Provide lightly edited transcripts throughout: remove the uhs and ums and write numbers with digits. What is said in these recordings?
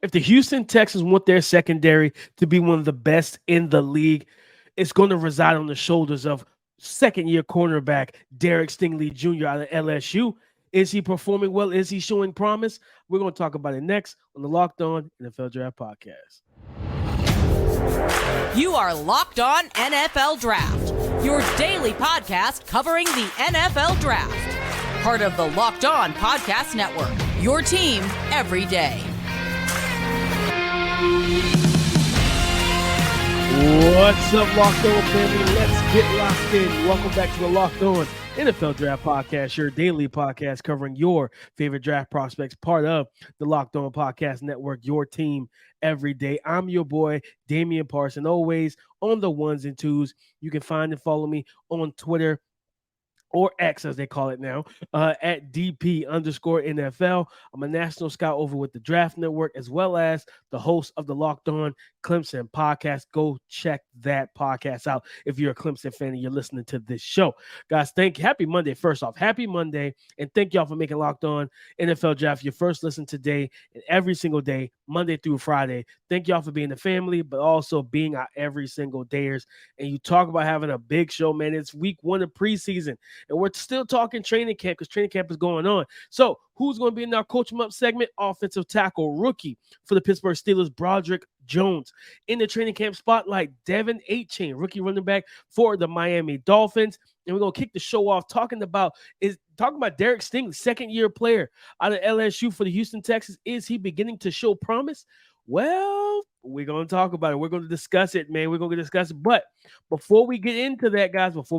If the Houston Texans want their secondary to be one of the best in the league, it's going to reside on the shoulders of second-year cornerback Derek Stingley Jr. out of LSU. Is he performing well? Is he showing promise? We're going to talk about it next on the Locked On NFL Draft Podcast. You are Locked On NFL Draft, your daily podcast covering the NFL Draft. Part of the Locked On Podcast Network, your team every day. What's up, Locked On family? Let's get locked in. Welcome back to the Locked On NFL Draft Podcast, your daily podcast covering your favorite draft prospects, part of the Locked On Podcast Network, your team every day. I'm your boy, Damian Parson, always on the ones and twos. You can find and follow me on Twitter, or X as they call it now, at DP_NFL. I'm a national scout over with the Draft Network, as well as the host of the Locked On Clemson podcast. Go check that podcast out if you're a Clemson fan and you're listening to this show. Guys, happy Monday. First off, happy Monday, and thank y'all for making Locked On NFL Draft your first listen today and every single day, Monday through Friday. Thank y'all for being the family, but also being our every single dayers. And you talk about having a big show, man. It's week 1 of preseason. And we're still talking training camp because training camp is going on. So who's going to be in our Coach 'em Up segment? Offensive tackle rookie for the Pittsburgh Steelers, Broderick Jones. In the training camp spotlight, Devon Achane, rookie running back for the Miami Dolphins. And we're going to kick the show off talking about Derek Stingley, second-year player out of LSU for the Houston Texans. Is he beginning to show promise? Well, we're going to talk about it. We're going to discuss it, man. We're going to discuss it. But before we get into that, guys, got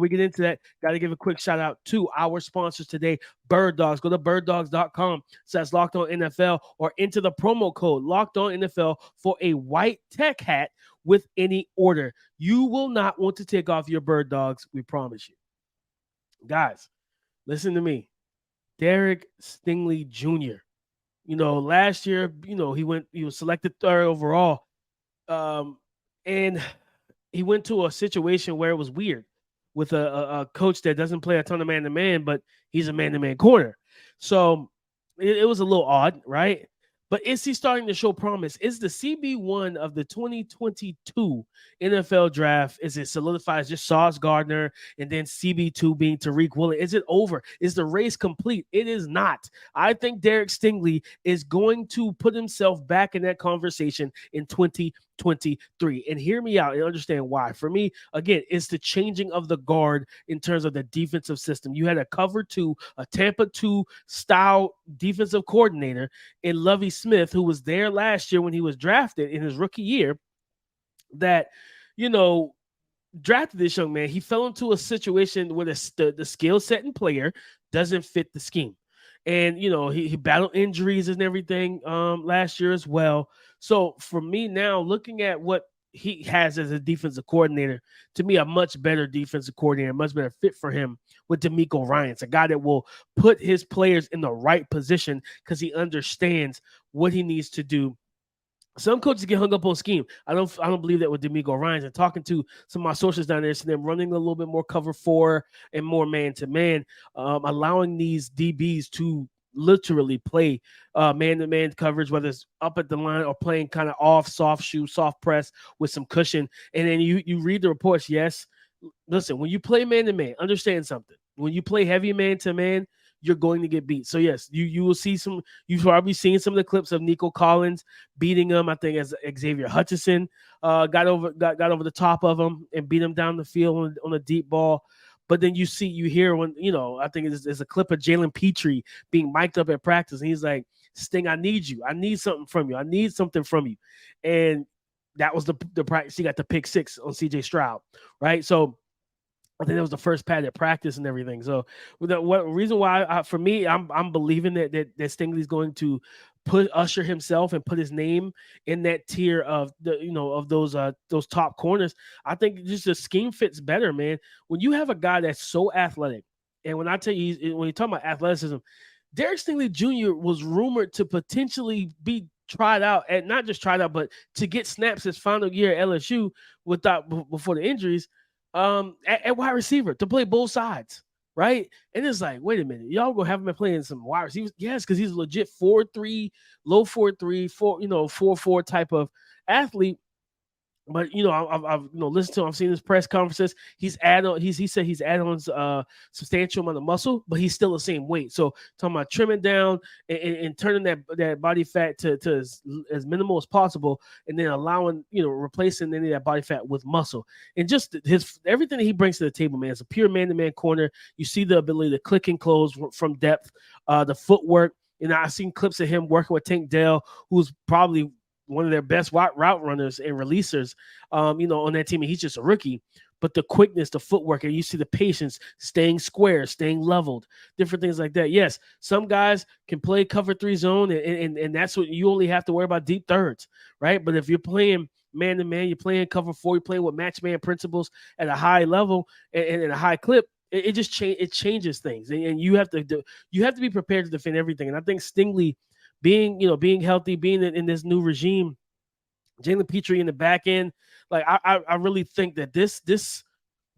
to give a quick shout out to our sponsors today, Bird Dogs. Go to birddogs.com/Locked On NFL or enter the promo code Locked On NFL for a white tech hat with any order. You will not want to take off your Bird Dogs. We promise you. Guys, listen to me. Derek Stingley Jr. Last year, he was selected 3rd overall. And he went to a situation where it was weird with a coach that doesn't play a ton of man-to-man, but he's a man-to-man corner. So it was a little odd, right? But is he starting to show promise? Is the CB1 of the 2022 NFL draft, is it solidified as just Sauce Gardner and then CB2 being Tariq Woolen? Is it over? Is the race complete? It is not. I think Derek Stingley is going to put himself back in that conversation in 2023. And hear me out and understand why. For me, again, it's the changing of the guard in terms of the defensive system. You had a cover 2, a Tampa 2 style defensive coordinator in Lovie Smith, who was there last year when he was drafted in his rookie year, that, drafted this young man. He fell into a situation where the skill set and player doesn't fit the scheme. And, he battled injuries and everything last year as well. So for me now, looking at what he has as a defensive coordinator, to me, a much better defensive coordinator, much better fit for him with DeMeco Ryans, a guy that will put his players in the right position because he understands what he needs to do. Some coaches get hung up on scheme. I don't believe that with DeMeco Ryans. And talking to some of my sources down there, seeing them running a little bit more cover 4 and more man-to-man, allowing these DBs to literally play man-to-man coverage, whether it's up at the line or playing kind of off, soft shoe, soft press with some cushion. And then you read the reports. Yes, listen, when you play man-to-man, understand something. When you play heavy man-to-man, you're going to get beat. So yes, you will see you've probably seen some of the clips of Nico Collins beating him. I think as Xavier Hutchinson got over the top of him and beat him down the field on a deep ball. But then you hear when, I think there's a clip of Jalen Petrie being mic'd up at practice. And he's like, Sting, I need you. I need something from you. I need something from you. And that was the practice. He got the pick 6 on CJ Stroud, right? So I think that was the first padded practice and everything. So what reason why for me, I'm believing that Stingley's going to usher himself and put his name in that tier of those top corners. I think just the scheme fits better, man. When you have a guy that's so athletic, and when I tell you, when you talk about athleticism, Derek Stingley Jr. was rumored to potentially be tried out, and not just tried out, but to get snaps his final year at LSU before the injuries. At wide receiver to play both sides. right? And it's like, wait a minute, y'all gonna have him playing some wide receivers? Yes, because he's a legit 4-3, low 4-3, 4-4 type of athlete. But I've listened to him. I've seen his press conferences. He said he's added on substantial amount of muscle, but he's still the same weight. So talking about trimming down and turning that body fat to as minimal as possible, and then allowing replacing any of that body fat with muscle, and just everything that he brings to the table, man. It's a pure man-to-man corner. You see the ability to click and close from depth, the footwork. I've seen clips of him working with Tank Dell, who's probably one of their best route runners and releasers, on that team. And he's just a rookie, but the quickness, the footwork, and you see the patience, staying square, staying leveled, different things like that. Yes, some guys can play cover 3 zone, and that's what you only have to worry about, deep thirds, right? But if you're playing man-to-man, you're playing cover 4, you're playing with match man principles at a high level and at a high clip, it just changes things, and you have to be prepared to defend everything. And I think Stingley, being healthy, being in this new regime, Jalen Petrie in the back end, like I really think that this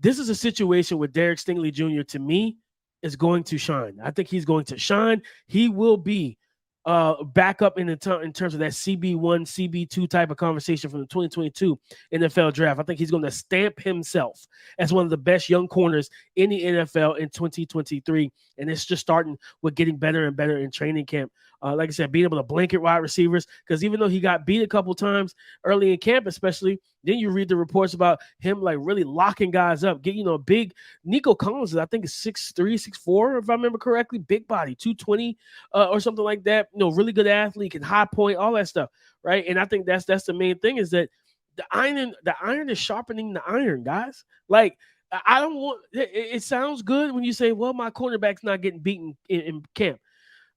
is a situation where Derek Stingley Jr. to me is going to shine. I think he's going to shine. He will be back up in terms of that CB1, CB2 type of conversation from the 2022 NFL draft. I think he's going to stamp himself as one of the best young corners in the NFL in 2023. And it's just starting with getting better and better in training camp. Like I said, being able to blanket wide receivers, because even though he got beat a couple times early in camp, especially, then you read the reports about him like really locking guys up. Big Nico Collins, I think is 6'3", 6'4", if I remember correctly, big body, 220 or something like that. Really good athlete, can high point, all that stuff, right? And I think that's the main thing, is that the iron is sharpening the iron, guys. Like, I don't want it sounds good when you say, well, my cornerback's not getting beaten in camp.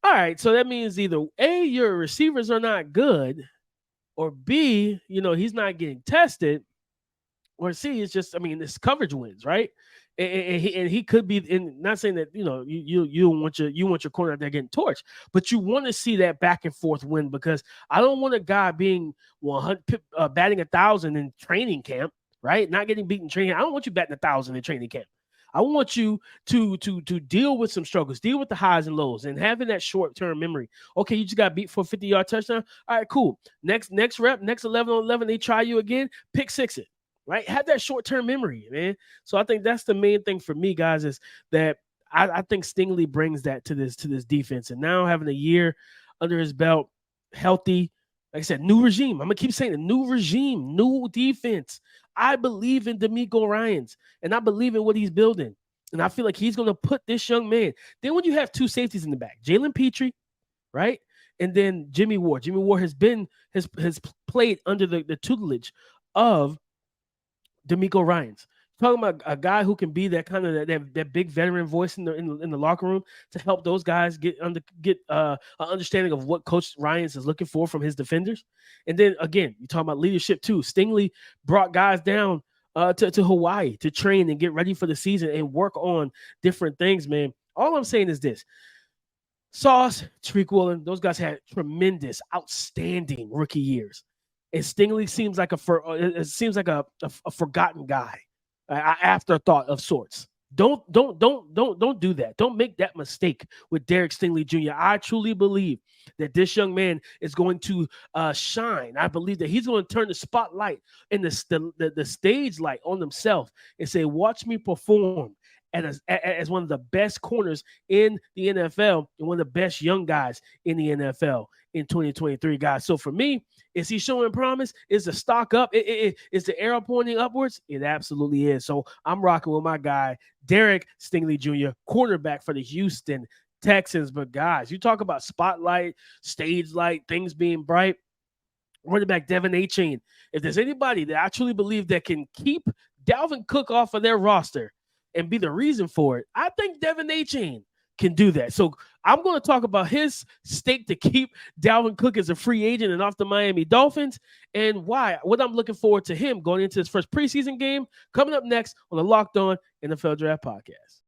All right, so that means either A, your receivers are not good, or B, he's not getting tested, or C, it's just, it's coverage wins, right? And he could be in. Not saying that you want your corner out there getting torched, but you want to see that back and forth win, because I don't want a guy being 100 batting 1,000 in training camp, right? Not getting beaten in training. I don't want you batting 1,000 in training camp. I want you to deal with some struggles, deal with the highs and lows, and having that short-term memory. Okay, you just got beat for a 50-yard touchdown. All right, cool. Next rep, next 11 on 11, they try you again, pick six it, right? Have that short-term memory, man. So I think that's the main thing for me, guys, is that I think Stingley brings that to this defense. And now having a year under his belt, healthy, like I said, new regime. I'm going to keep saying it, new regime, new defense. I believe in D'Amico Ryans, and I believe in what he's building. And I feel like he's going to put this young man. Then when you have two safeties in the back, Jalen Petrie, right? And then Jimmy Ward. Jimmy Ward has played under the tutelage of D'Amico Ryans. Talking about a guy who can be that kind of that big veteran voice in the locker room to help those guys get an understanding of what Coach Ryans is looking for from his defenders. And then again, you talking about leadership too. Stingley brought guys down to Hawaii to train and get ready for the season and work on different things, man. All I'm saying is this: Sauce, Tariq Woolen, those guys had tremendous, outstanding rookie years, and Stingley seems like a forgotten guy. Afterthought of sorts. Don't do that. Don't make that mistake with Derek Stingley Jr. I truly believe that this young man is going to shine. I believe that he's going to turn the spotlight and the stage light on himself and say, watch me perform as one of the best corners in the NFL and one of the best young guys in the NFL in 2023, guys. So for me, is he showing promise? Is the stock up? Is the arrow pointing upwards? It absolutely is. So I'm rocking with my guy, Derek Stingley Jr., cornerback for the Houston Texans. But guys, you talk about spotlight, stage light, things being bright. Running back Devon Achane. If there's anybody that I truly believe that can keep Dalvin Cook off of their roster and be the reason for it, I think Devon Achane can do that. So I'm going to talk about his stake to keep Dalvin Cook as a free agent and off the Miami Dolphins, and what I'm looking forward to him going into his first preseason game, coming up next on the Locked On NFL Draft Podcast.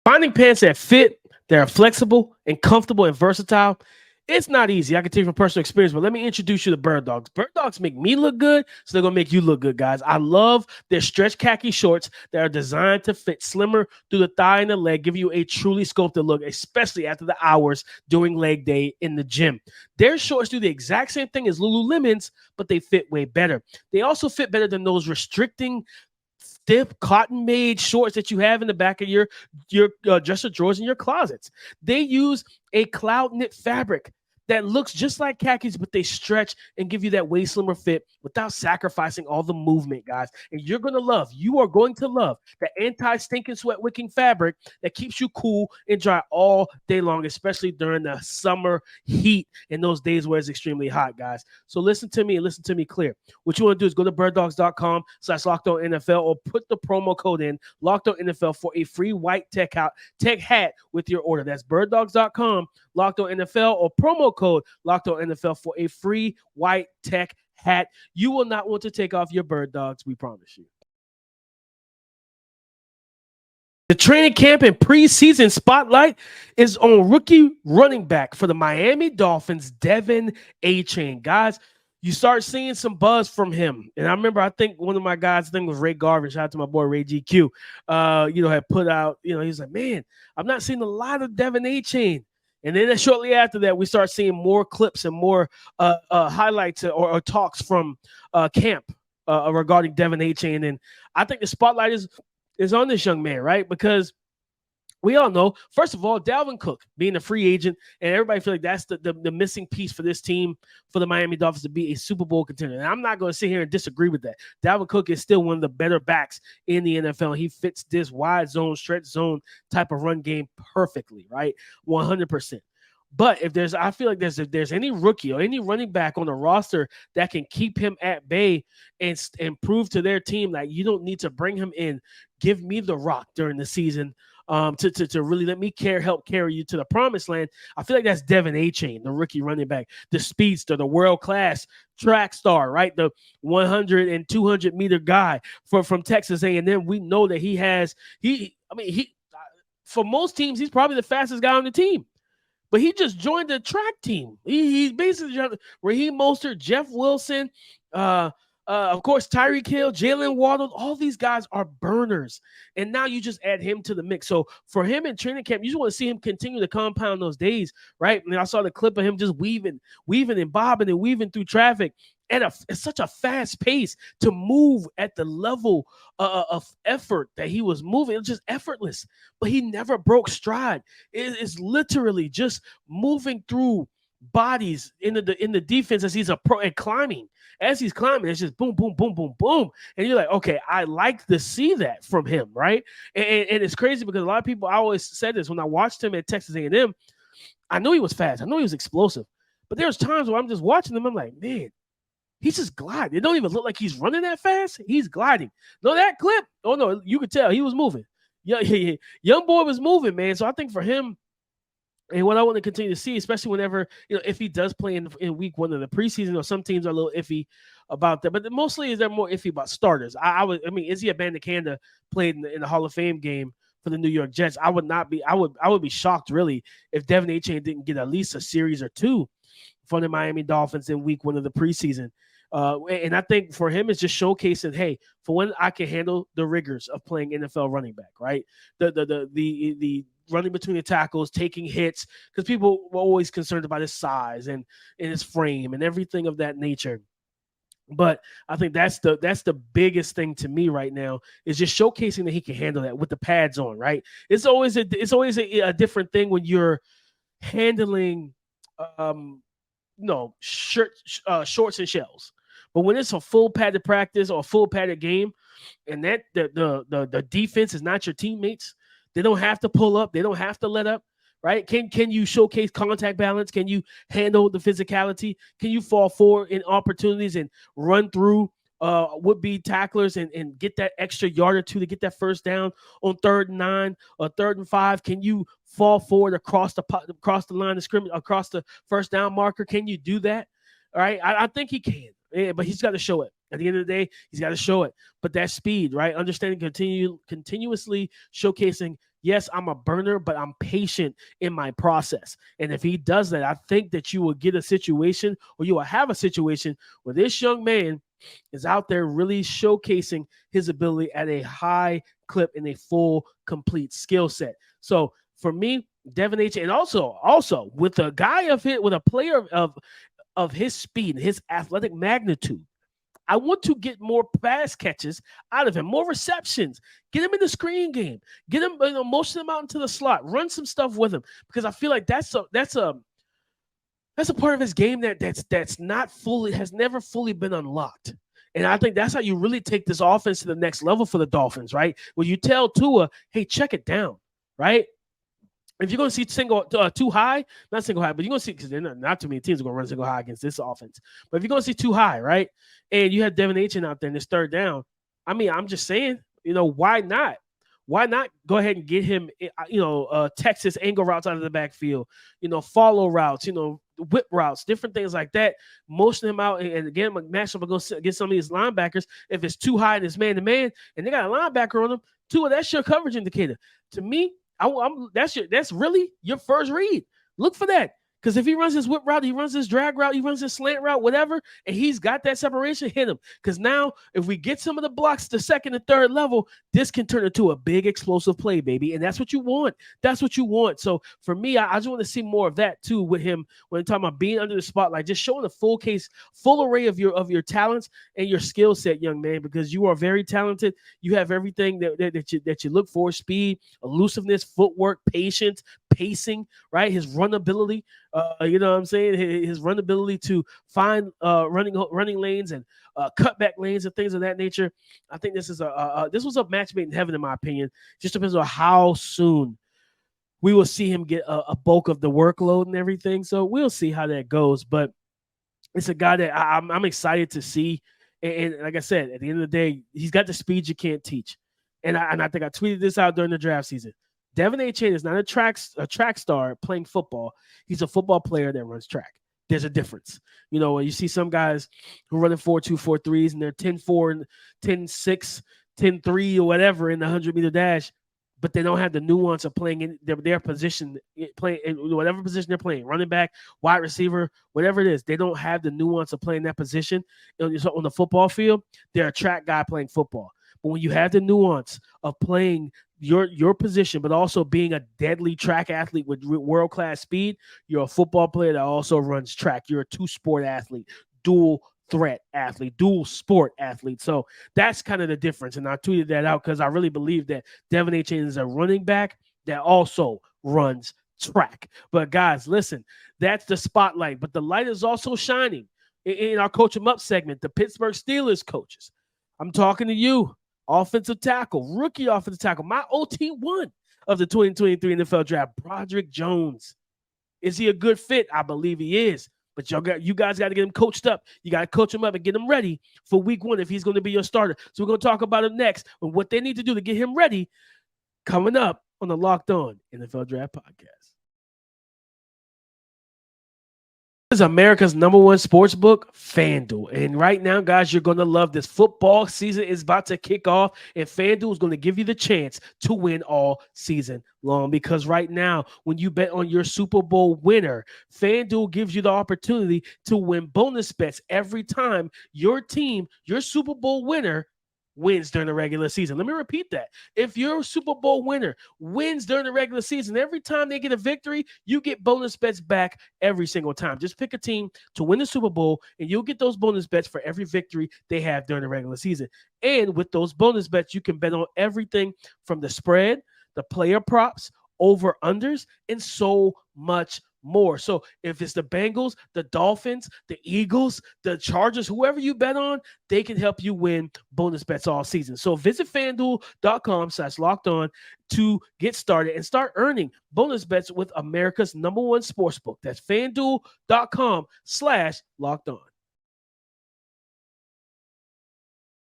Finding pants that fit, that are flexible and comfortable and versatile It's not easy. I can tell you from personal experience, but let me introduce you to Bird Dogs. Bird Dogs make me look good, so they're going to make you look good, guys. I love their stretch khaki shorts that are designed to fit slimmer through the thigh and the leg, give you a truly sculpted look, especially after the hours during leg day in the gym. Their shorts do the exact same thing as Lululemon's, but they fit way better. They also fit better than those restricting stiff cotton-made shorts that you have in the back of your dresser drawers in your closets. They use a cloud knit fabric that looks just like khakis, but they stretch and give you that way slimmer fit without sacrificing all the movement, guys. And you are going to love the anti-stinking sweat wicking fabric that keeps you cool and dry all day long, especially during the summer heat and those days where it's extremely hot, guys. So listen to me and listen to me clear. What you want to do is go to birddogs.com/LockedOnNFL or put the promo code in LockedOnNFL for a free white tech hat with your order. That's birddogs.com/LockedOnNFL or promo code LockedOnNFL for a free white tech hat. You will not want to take off your Bird Dogs, we promise you. The training camp and preseason spotlight is on rookie running back for the Miami Dolphins, Devon Achane. Guys, you start seeing some buzz from him. And I remember, I think one of my guys, I think it was Ray Garvin, shout out to my boy Ray GQ, had put out, he's like, man, I'm not seeing a lot of Devon Achane. And then shortly after that, we start seeing more clips and more highlights or talks from camp regarding Devon Achane. And I think the spotlight is on this young man, right? Because we all know, first of all, Dalvin Cook being a free agent, and everybody feel like that's the missing piece for this team, for the Miami Dolphins to be a Super Bowl contender. And I'm not going to sit here and disagree with that. Dalvin Cook is still one of the better backs in the NFL. He fits this wide zone, stretch zone type of run game perfectly, right? 100%. But I feel like if there's any rookie or any running back on the roster that can keep him at bay and prove to their team that you don't need to bring him in, give me the rock during the season to really let me help carry you to the promised land. I feel like that's Devon Achane, the rookie running back, the speedster, the world-class track star, right? The 100 and 200 meter guy from Texas A&M. We know that for most teams, he's probably the fastest guy on the team. But he just joined the track team. He basically Raheem Mostert, Jeff Wilson, of course, Tariq Hill, Jalen Waddle. All these guys are burners. And now you just add him to the mix. So for him in training camp, you just want to see him continue to compound those days, right? And I saw the clip of him just weaving and bobbing and weaving through traffic at such a fast pace to move at the level of effort that he was moving. It was just effortless, but he never broke stride. It's literally just moving through bodies in the defense as he's and climbing. As he's climbing, it's just boom, boom, boom, boom, boom. And you're like, okay, I like to see that from him, right? And it's crazy because a lot of people, I always said this when I watched him at Texas A&M, I knew he was fast. I knew he was explosive. But there's times where I'm just watching him, I'm like, man, he's just gliding. It don't even look like he's running that fast. He's gliding. No, that clip, oh no, you could tell he was moving. Yeah, young boy was moving, man. So I think for him, and what I want to continue to see, especially whenever, if he does play in week one of the preseason, or some teams are a little iffy about that, but mostly they're more iffy about starters. Izzy Abanikanda played in the Hall of Fame game for the New York Jets. I would be shocked really if Devon Achane didn't get at least a series or two from the Miami Dolphins in week one of the preseason. And I think for him, it's just showcasing, hey, for when I can handle the rigors of playing NFL running back, right? The running between the tackles, taking hits, because people were always concerned about his size and his frame and everything of that nature. But I think that's the biggest thing to me right now, is just showcasing that he can handle that with the pads on, right? It's always a different thing when you're handling shorts and shells. But when it's a full padded practice or a full padded game, and that the defense is not your teammates, they don't have to pull up, they don't have to let up, right? Can you showcase contact balance? Can you handle the physicality? Can you fall forward in opportunities and run through would-be tacklers and get that extra yard or two to get that first down on 3rd and 9 or 3rd and 5? Can you fall forward across the line of scrimmage, across the first down marker? Can you do that? All right, I think he can, but he's got to show it. At the end of the day, he's got to show it. But that speed, right? Understanding, continuously showcasing, Yes, I'm a burner, but I'm patient in my process. And if he does that, I think that you will get a situation, or you will have a situation where this young man is out there really showcasing his ability at a high clip in a full, complete skill set. So for me, Devon Achane, and also with a guy with a player of his speed, his athletic magnitude, I want to get more pass catches out of him, more receptions. Get him in the screen game. Get him, motion him out into the slot. Run some stuff with him, because I feel like that's a part of his game that's not fully, has never fully been unlocked. And I think that's how you really take this offense to the next level for the Dolphins, right? When you tell Tua, hey, check it down, right? If you're going to see too high, not single high, but you're going to see, because not too many teams are going to run single high against this offense. But if you're going to see too high, right, and you have Devon Achane out there in this third down, I mean, I'm just saying, why not? Why not go ahead and get him, Texas angle routes out of the backfield, follow routes, whip routes, different things like that. Motion him out, and again, match up against some of these linebackers. If it's too high and it's man-to-man, and they got a linebacker on them, that's your coverage indicator. To me, that's really your first read. Look for that. Because if he runs his whip route, he runs his drag route, he runs his slant route, whatever, and he's got that separation, hit him. Because now, if we get some of the blocks to second and third level, this can turn into a big explosive play, baby. And that's what you want. That's what you want. So for me, I just want to see more of that too with him when I'm talking about being under the spotlight, just showing a full array of your talents and your skill set, young man, because you are very talented. You have everything that you look for: speed, elusiveness, footwork, patience, pacing, right? His runability. You know what I'm saying? His run ability to find running lanes and cutback lanes and things of that nature. I think this was a match made in heaven, in my opinion. Just depends on how soon we will see him get a bulk of the workload and everything. So we'll see how that goes. But it's a guy that I'm excited to see. And like I said, at the end of the day, he's got the speed you can't teach. And I think I tweeted this out during the draft season. Devon Achane is not a track star playing football. He's a football player that runs track. There's a difference. When you see some guys who are running 4.2, 4.3s, and they're 10.4 and 10.6, 10.3 or whatever in the 100-meter dash, but they don't have the nuance of playing in their position, playing in whatever position they're playing, running back, wide receiver, whatever it is. They don't have the nuance of playing that position on the football field. They're a track guy playing football. But when you have the nuance of playing your position, but also being a deadly track athlete with world-class speed, you're a football player that also runs track. You're a two-sport athlete, dual threat athlete, dual sport athlete. So that's kind of the difference. And I tweeted that out because I really believe that Devon Achane is a running back that also runs track. But guys, listen, that's the spotlight. But the light is also shining in our Coach 'em Up segment, the Pittsburgh Steelers coaches. I'm talking to you. Offensive tackle, rookie offensive tackle, my OT1 of the 2023 NFL Draft, Broderick Jones. Is he a good fit? I believe he is. But you guys got to get him coached up. You got to coach him up and get him ready for week 1 if he's going to be your starter. So we're going to talk about him next and what they need to do to get him ready coming up on the Locked On NFL Draft Podcast. Is America's #1 sports book, FanDuel. And right now, guys, you're going to love this. Football season is about to kick off, and FanDuel is going to give you the chance to win all season long. Because right now, when you bet on your Super Bowl winner, FanDuel gives you the opportunity to win bonus bets every time your team, your Super Bowl winner, wins during the regular season. Let me repeat that. If your Super Bowl winner wins during the regular season, every time they get a victory, you get bonus bets back every single time. Just pick a team to win the Super Bowl, and you'll get those bonus bets for every victory they have during the regular season. And with those bonus bets, you can bet on everything from the spread, the player props, over-unders, and so much more. So if it's the Bengals, the Dolphins, the Eagles, the Chargers, whoever you bet on, they can help you win bonus bets all season. So visit FanDuel.com/lockedon to get started and start earning bonus bets with America's #1 sportsbook. That's FanDuel.com/lockedon.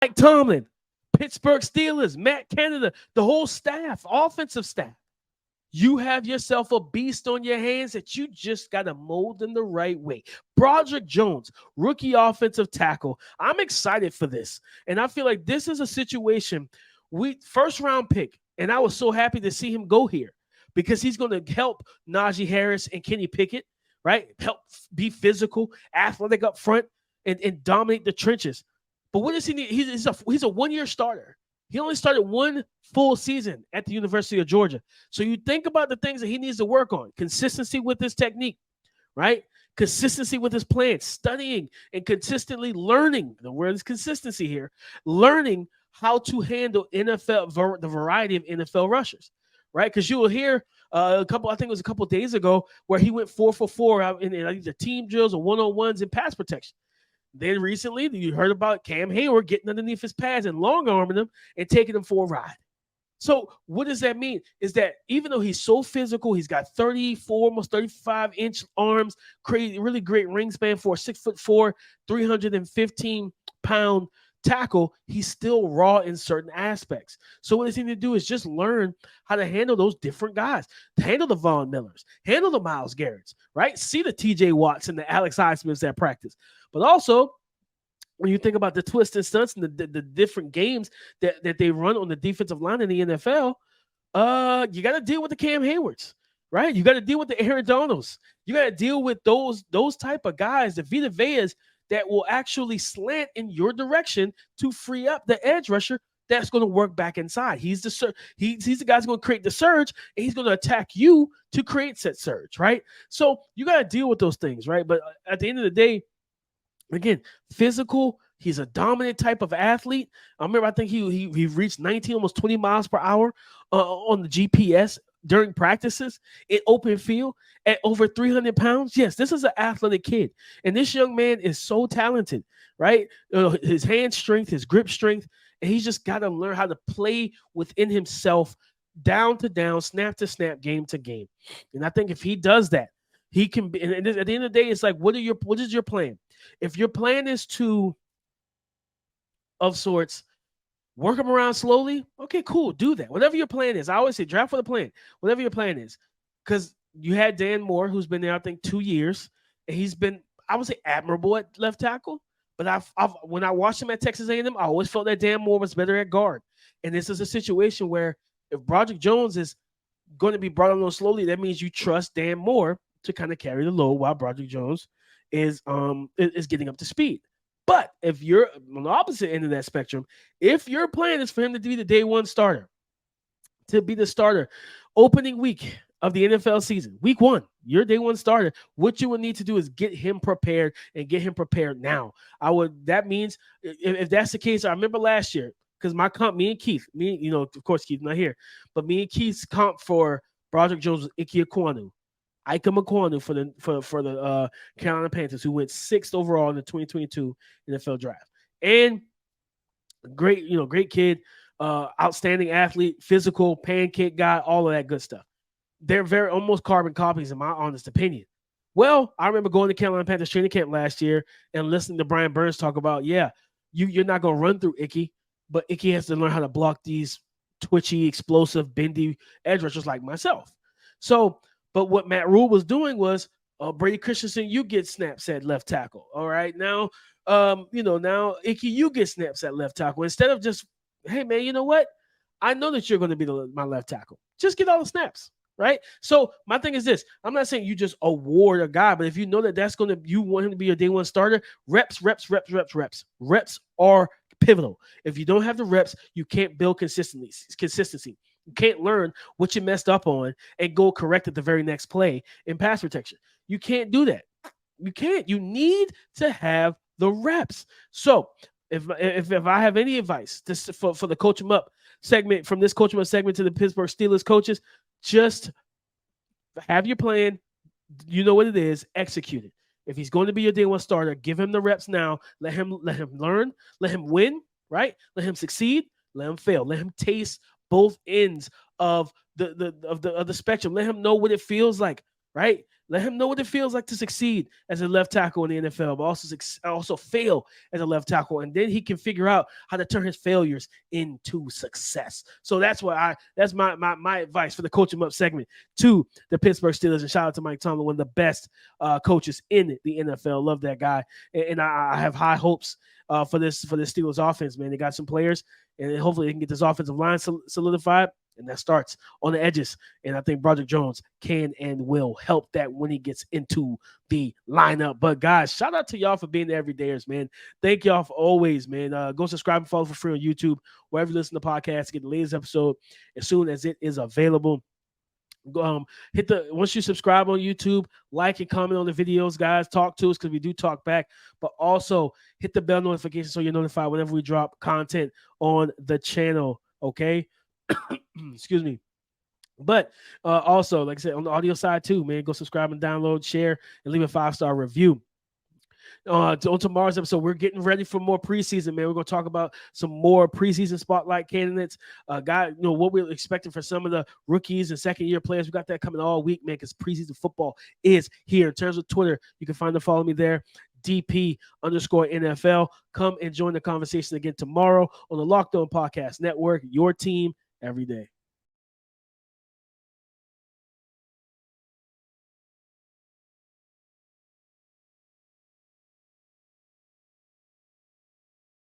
Mike Tomlin, Pittsburgh Steelers, Matt Canada, the whole staff, offensive staff. You have yourself a beast on your hands that you just got to mold in the right way. Broderick Jones, rookie offensive tackle. I'm excited for this. And I feel like this is a situation, first round pick, And I was so happy to see him go here because he's going to help Najee Harris and Kenny Pickett, right? Help be physical, athletic up front, and dominate the trenches. But what does he need? He's a one-year starter. He only started one full season at the University of Georgia. So you think about the things that he needs to work on. Consistency with his technique, right? Consistency with his plan, studying and consistently learning. The word is consistency here. Learning how to handle the variety of NFL rushers, right? Because you will hear I think it was a couple of days ago, where he went 4 for 4 out in either team drills or one-on-ones in pass protection. Then recently, you heard about Cam Hayward getting underneath his pads and long-arming him and taking him for a ride. So what does that mean? Is that even though he's so physical, he's got 34, almost 35-inch arms, crazy, really great wingspan for a 6'4", 315-pound tackle, he's still raw in certain aspects. So what does he need to do is just learn how to handle those different guys, handle the Von Millers, handle the Myles Garretts, right? See the TJ Watts and the Alex Highsmiths at practice. But also, when you think about the twists and stunts and the different games that they run on the defensive line in the NFL, you got to deal with the Cam Haywards, right? You got to deal with the Aaron Donalds. You got to deal with those type of guys, the Vita Veas, that will actually slant in your direction to free up the edge rusher that's going to work back inside. He's the guy who's going to create the surge, and he's going to attack you to create said surge, right? So you got to deal with those things, right? But at the end of the day, again, physical. He's a dominant type of athlete. I think he reached 19, almost 20 miles per hour on the GPS during practices in open field at over 300 pounds. Yes, this is an athletic kid. And this young man is so talented, right? His hand strength, his grip strength, and he's just got to learn how to play within himself, down to down, snap to snap, game to game. And I think if he does that, he can be. And at the end of the day, it's like, what is your plan? If your plan is to, of sorts, work them around slowly, okay, cool, do that. Whatever your plan is. I always say draft for the plan, whatever your plan is. Because you had Dan Moore, who's been there, I think, 2 years, and he's been, I would say, admirable at left tackle. But when I watched him at Texas A&M, I always felt that Dan Moore was better at guard. And this is a situation where if Broderick Jones is going to be brought along slowly, that means you trust Dan Moore to kind of carry the load while Broderick Jones is getting up to speed. But if you're on the opposite end of that spectrum, if your plan is for him to be the day one starter, to be the starter opening week of the NFL season, week one, your day one starter, what you would need to do is get him prepared and get him prepared now. That means if that's the case, I remember last year, because my comp, me and Keith, of course, Keith's not here, but me and Keith's comp for Broderick Jones was Ike Ekwonu for the Carolina Panthers, who went 6th overall in the 2022 NFL draft. And great kid, outstanding athlete, physical, pancake guy, all of that good stuff. They're very almost carbon copies, in my honest opinion. Well, I remember going to Carolina Panthers training camp last year and listening to Brian Burns talk about, you're not going to run through Ike, but Ike has to learn how to block these twitchy, explosive, bendy edge rushers like myself. So, but what Matt Rule was doing was, Brady Christensen, you get snaps at left tackle. All right. Now, now Ike, you get snaps at left tackle. Instead of just, hey, man, you know what? I know that you're going to be my left tackle. Just get all the snaps. Right. So my thing is this. I'm not saying you just award a guy, but if you know that you want him to be your day one starter, reps are pivotal. If you don't have the reps, you can't build consistency. You can't learn what you messed up on and go correct at the very next play in pass protection. You can't do that. You can't. You need to have the reps. So if I have any advice for the Coach 'em Up segment, from this Coach 'em Up segment to the Pittsburgh Steelers coaches, just have your plan. You know what it is. Execute it. If he's going to be your day one starter, give him the reps now. Let him learn. Let him win. Right. Let him succeed. Let him fail. Let him taste both ends of the spectrum. Let him know what it feels like. Right. Let him know what it feels like to succeed as a left tackle in the NFL, but also fail as a left tackle. And then he can figure out how to turn his failures into success. So that's my advice for the Coach 'em Up segment to the Pittsburgh Steelers. And shout out to Mike Tomlin, one of the best coaches in the NFL. Love that guy. And I have high hopes for this Steelers offense, man. They got some players, and hopefully they can get this offensive line solidified. And that starts on the edges. And I think Broderick Jones can and will help that when he gets into the lineup. But guys, shout out to y'all for being the everydayers, man. Thank y'all for always, man. Go subscribe and follow for free on YouTube, wherever you listen to podcasts. Get the latest episode as soon as it is available. Once you subscribe on YouTube, like and comment on the videos, guys. Talk to us because we do talk back. But also hit the bell notification so you're notified whenever we drop content on the channel. Okay. Excuse me. But also, like I said, on the audio side too, man, go subscribe and download, share, and leave a 5-star review. On tomorrow's episode, we're getting ready for more preseason, man. We're going to talk about some more preseason spotlight candidates. What we're expecting for some of the rookies and second-year players. We got that coming all week, man, because preseason football is here. In terms of Twitter, you can find and follow me there, DP_NFL. Come and join the conversation again tomorrow on the Locked On Podcast Network, your team every day.